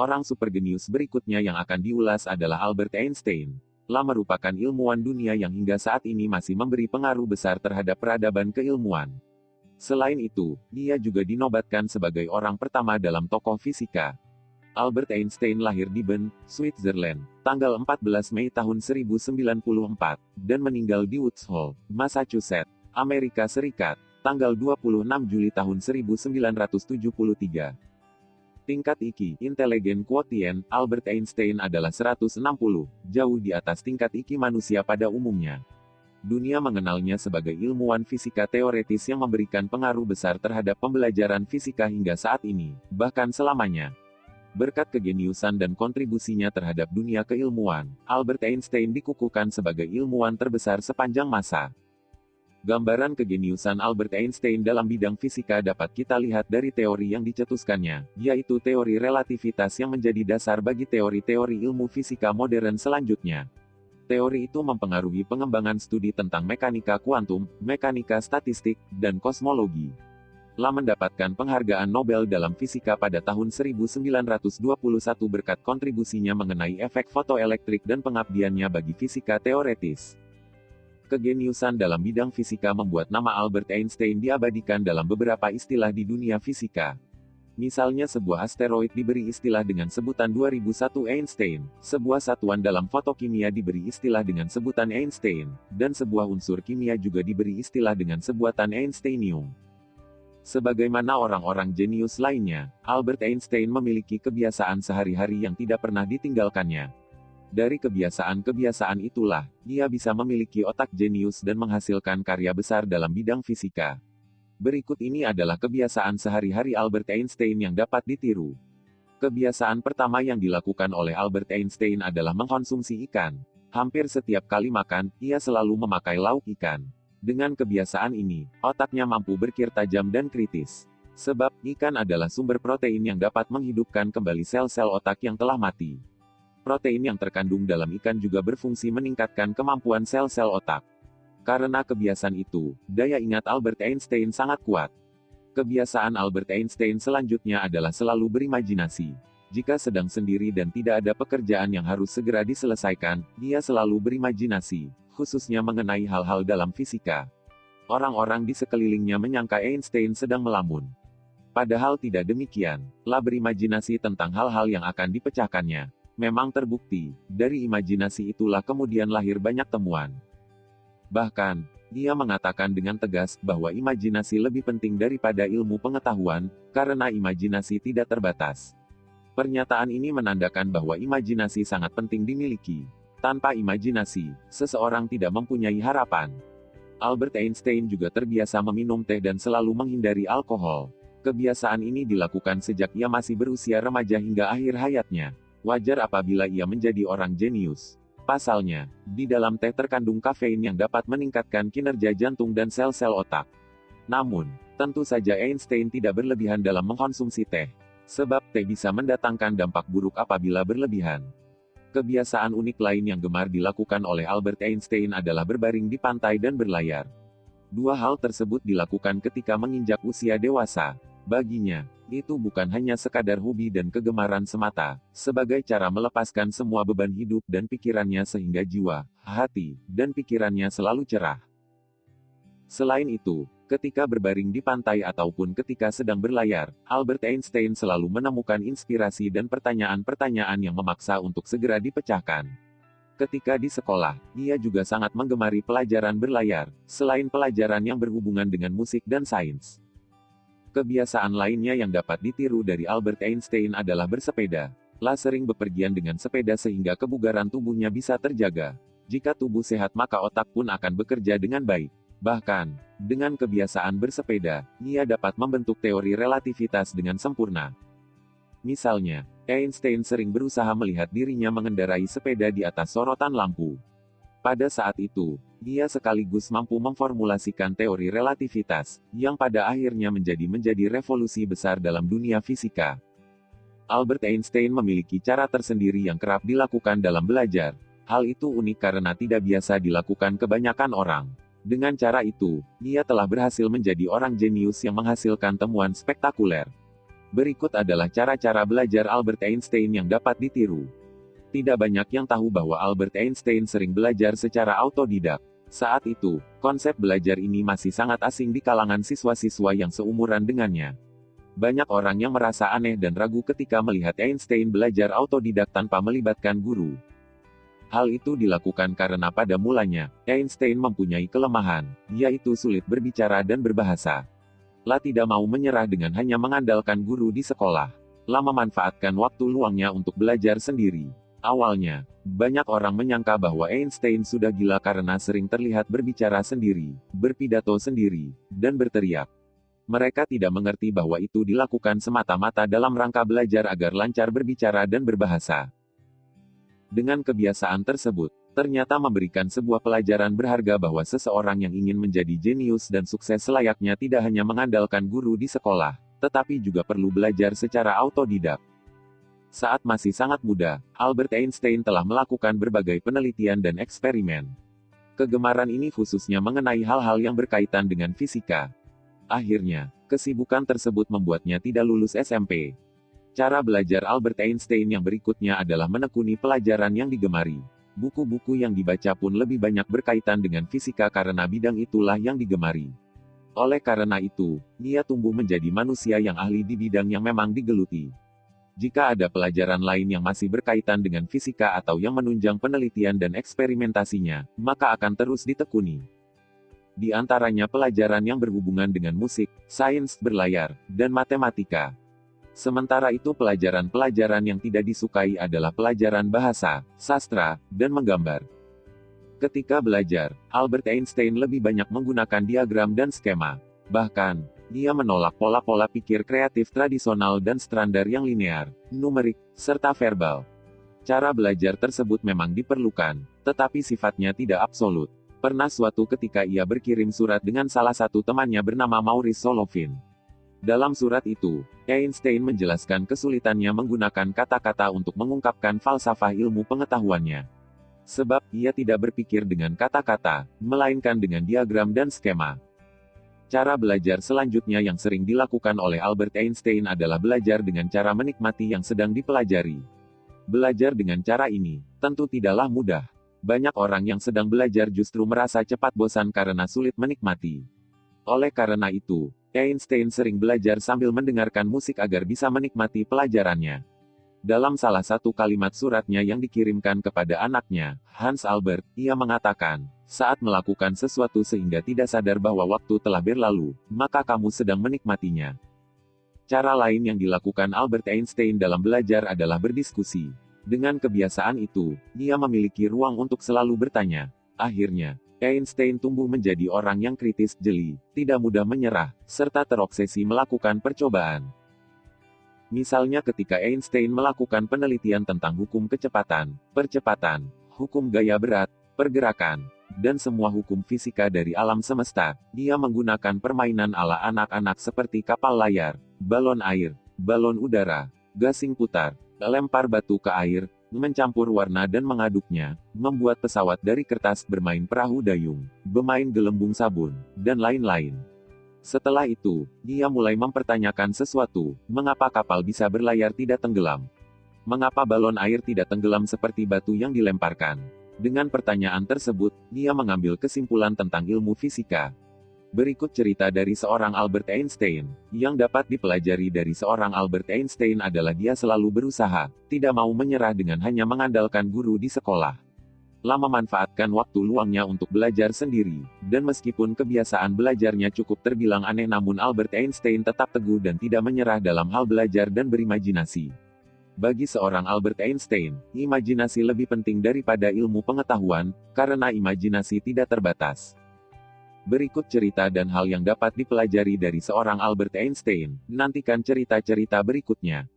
Orang supergenius berikutnya yang akan diulas adalah Albert Einstein. La merupakan ilmuwan dunia yang hingga saat ini masih memberi pengaruh besar terhadap peradaban keilmuan. Selain itu, dia juga dinobatkan sebagai orang pertama dalam tokoh fisika. Albert Einstein lahir di Bern, Switzerland, tanggal 14 Mei tahun 1094, dan meninggal di Woods Hole, Massachusetts, Amerika Serikat, tanggal 26 Juli tahun 1973. Tingkat IQ, intelijen quotient, Albert Einstein adalah 160, jauh di atas tingkat IQ manusia pada umumnya. Dunia mengenalnya sebagai ilmuwan fisika teoretis yang memberikan pengaruh besar terhadap pembelajaran fisika hingga saat ini, bahkan selamanya. Berkat kejeniusan dan kontribusinya terhadap dunia keilmuan, Albert Einstein dikukuhkan sebagai ilmuwan terbesar sepanjang masa. Gambaran kejeniusan Albert Einstein dalam bidang fisika dapat kita lihat dari teori yang dicetuskannya, yaitu teori relativitas yang menjadi dasar bagi teori-teori ilmu fisika modern selanjutnya. Teori itu mempengaruhi pengembangan studi tentang mekanika kuantum, mekanika statistik, dan kosmologi. La mendapatkan penghargaan Nobel dalam fisika pada tahun 1921 berkat kontribusinya mengenai efek fotoelektrik dan pengabdiannya bagi fisika teoretis. Kejeniusan dalam bidang fisika membuat nama Albert Einstein diabadikan dalam beberapa istilah di dunia fisika. Misalnya sebuah asteroid diberi istilah dengan sebutan 2001 Einstein, sebuah satuan dalam fotokimia diberi istilah dengan sebutan Einstein, dan sebuah unsur kimia juga diberi istilah dengan sebutan Einsteinium. Sebagaimana orang-orang jenius lainnya, Albert Einstein memiliki kebiasaan sehari-hari yang tidak pernah ditinggalkannya. Dari kebiasaan-kebiasaan itulah, dia bisa memiliki otak jenius dan menghasilkan karya besar dalam bidang fisika. Berikut ini adalah kebiasaan sehari-hari Albert Einstein yang dapat ditiru. Kebiasaan pertama yang dilakukan oleh Albert Einstein adalah mengkonsumsi ikan. Hampir setiap kali makan, ia selalu memakai lauk ikan. Dengan kebiasaan ini, otaknya mampu berpikir tajam dan kritis. Sebab, ikan adalah sumber protein yang dapat menghidupkan kembali sel-sel otak yang telah mati. Protein yang terkandung dalam ikan juga berfungsi meningkatkan kemampuan sel-sel otak. Karena kebiasaan itu, daya ingat Albert Einstein sangat kuat. Kebiasaan Albert Einstein selanjutnya adalah selalu berimajinasi. Jika sedang sendiri dan tidak ada pekerjaan yang harus segera diselesaikan, dia selalu berimajinasi, khususnya mengenai hal-hal dalam fisika. Orang-orang di sekelilingnya menyangka Einstein sedang melamun. Padahal tidak demikian, La berimajinasi tentang hal-hal yang akan dipecahkannya. Memang terbukti, dari imajinasi itulah kemudian lahir banyak temuan. Bahkan, dia mengatakan dengan tegas bahwa imajinasi lebih penting daripada ilmu pengetahuan, karena imajinasi tidak terbatas. Pernyataan ini menandakan bahwa imajinasi sangat penting dimiliki. Tanpa imajinasi, seseorang tidak mempunyai harapan. Albert Einstein juga terbiasa meminum teh dan selalu menghindari alkohol. Kebiasaan ini dilakukan sejak ia masih berusia remaja hingga akhir hayatnya. Wajar apabila ia menjadi orang jenius. Pasalnya, di dalam teh terkandung kafein yang dapat meningkatkan kinerja jantung dan sel-sel otak. Namun, tentu saja Einstein tidak berlebihan dalam mengkonsumsi teh. Sebab teh bisa mendatangkan dampak buruk apabila berlebihan. Kebiasaan unik lain yang gemar dilakukan oleh Albert Einstein adalah berbaring di pantai dan berlayar. Dua hal tersebut dilakukan ketika menginjak usia dewasa. Baginya, itu bukan hanya sekadar hobi dan kegemaran semata, sebagai cara melepaskan semua beban hidup dan pikirannya sehingga jiwa, hati, dan pikirannya selalu cerah. Selain itu, ketika berbaring di pantai ataupun ketika sedang berlayar, Albert Einstein selalu menemukan inspirasi dan pertanyaan-pertanyaan yang memaksa untuk segera dipecahkan. Ketika di sekolah, ia juga sangat menggemari pelajaran berlayar, selain pelajaran yang berhubungan dengan musik dan sains. Kebiasaan lainnya yang dapat ditiru dari Albert Einstein adalah bersepeda. La sering bepergian dengan sepeda sehingga kebugaran tubuhnya bisa terjaga. Jika tubuh sehat maka otak pun akan bekerja dengan baik. Bahkan, dengan kebiasaan bersepeda, ia dapat membentuk teori relativitas dengan sempurna. Misalnya, Einstein sering berusaha melihat dirinya mengendarai sepeda di atas sorotan lampu. Pada saat itu, dia sekaligus mampu memformulasikan teori relativitas, yang pada akhirnya menjadi revolusi besar dalam dunia fisika. Albert Einstein memiliki cara tersendiri yang kerap dilakukan dalam belajar. Hal itu unik karena tidak biasa dilakukan kebanyakan orang. Dengan cara itu, dia telah berhasil menjadi orang jenius yang menghasilkan temuan spektakuler. Berikut adalah cara-cara belajar Albert Einstein yang dapat ditiru. Tidak banyak yang tahu bahwa Albert Einstein sering belajar secara autodidak. Saat itu, konsep belajar ini masih sangat asing di kalangan siswa-siswa yang seumuran dengannya. Banyak orang yang merasa aneh dan ragu ketika melihat Einstein belajar autodidak tanpa melibatkan guru. Hal itu dilakukan karena pada mulanya, Einstein mempunyai kelemahan, yaitu sulit berbicara dan berbahasa. La tidak mau menyerah dengan hanya mengandalkan guru di sekolah. La memanfaatkan waktu luangnya untuk belajar sendiri. Awalnya, banyak orang menyangka bahwa Einstein sudah gila karena sering terlihat berbicara sendiri, berpidato sendiri, dan berteriak. Mereka tidak mengerti bahwa itu dilakukan semata-mata dalam rangka belajar agar lancar berbicara dan berbahasa. Dengan kebiasaan tersebut, ternyata memberikan sebuah pelajaran berharga bahwa seseorang yang ingin menjadi jenius dan sukses selayaknya tidak hanya mengandalkan guru di sekolah, tetapi juga perlu belajar secara autodidak. Saat masih sangat muda, Albert Einstein telah melakukan berbagai penelitian dan eksperimen. Kegemaran ini khususnya mengenai hal-hal yang berkaitan dengan fisika. Akhirnya, kesibukan tersebut membuatnya tidak lulus SMP. Cara belajar Albert Einstein yang berikutnya adalah menekuni pelajaran yang digemari. Buku-buku yang dibaca pun lebih banyak berkaitan dengan fisika karena bidang itulah yang digemari. Oleh karena itu, dia tumbuh menjadi manusia yang ahli di bidang yang memang digeluti. Jika ada pelajaran lain yang masih berkaitan dengan fisika atau yang menunjang penelitian dan eksperimentasinya, maka akan terus ditekuni. Di antaranya pelajaran yang berhubungan dengan musik, sains berlayar, dan matematika. Sementara itu pelajaran-pelajaran yang tidak disukai adalah pelajaran bahasa, sastra, dan menggambar. Ketika belajar, Albert Einstein lebih banyak menggunakan diagram dan skema. Bahkan, dia menolak pola-pola pikir kreatif tradisional dan standar yang linear, numerik, serta verbal. Cara belajar tersebut memang diperlukan, tetapi sifatnya tidak absolut. Pernah suatu ketika ia berkirim surat dengan salah satu temannya bernama Maurice Solovin. Dalam surat itu, Einstein menjelaskan kesulitannya menggunakan kata-kata untuk mengungkapkan falsafah ilmu pengetahuannya. Sebab, ia tidak berpikir dengan kata-kata, melainkan dengan diagram dan skema. Cara belajar selanjutnya yang sering dilakukan oleh Albert Einstein adalah belajar dengan cara menikmati yang sedang dipelajari. Belajar dengan cara ini, tentu tidaklah mudah. Banyak orang yang sedang belajar justru merasa cepat bosan karena sulit menikmati. Oleh karena itu, Einstein sering belajar sambil mendengarkan musik agar bisa menikmati pelajarannya. Dalam salah satu kalimat suratnya yang dikirimkan kepada anaknya, Hans Albert, ia mengatakan, saat melakukan sesuatu sehingga tidak sadar bahwa waktu telah berlalu, maka kamu sedang menikmatinya. Cara lain yang dilakukan Albert Einstein dalam belajar adalah berdiskusi. Dengan kebiasaan itu, dia memiliki ruang untuk selalu bertanya. Akhirnya, Einstein tumbuh menjadi orang yang kritis, jeli, tidak mudah menyerah, serta terobsesi melakukan percobaan. Misalnya ketika Einstein melakukan penelitian tentang hukum kecepatan, percepatan, hukum gaya berat, pergerakan, dan semua hukum fisika dari alam semesta, dia menggunakan permainan ala anak-anak seperti kapal layar, balon air, balon udara, gasing putar, lempar batu ke air, mencampur warna dan mengaduknya, membuat pesawat dari kertas, bermain perahu dayung, bermain gelembung sabun, dan lain-lain. Setelah itu, dia mulai mempertanyakan sesuatu, mengapa kapal bisa berlayar tidak tenggelam? Mengapa balon air tidak tenggelam seperti batu yang dilemparkan? Dengan pertanyaan tersebut, dia mengambil kesimpulan tentang ilmu fisika. Berikut cerita dari seorang Albert Einstein. Yang dapat dipelajari dari seorang Albert Einstein adalah dia selalu berusaha, tidak mau menyerah dengan hanya mengandalkan guru di sekolah. La memanfaatkan waktu luangnya untuk belajar sendiri, dan meskipun kebiasaan belajarnya cukup terbilang aneh namun Albert Einstein tetap teguh dan tidak menyerah dalam hal belajar dan berimajinasi. Bagi seorang Albert Einstein, imajinasi lebih penting daripada ilmu pengetahuan, karena imajinasi tidak terbatas. Berikut cerita dan hal yang dapat dipelajari dari seorang Albert Einstein, nantikan cerita-cerita berikutnya.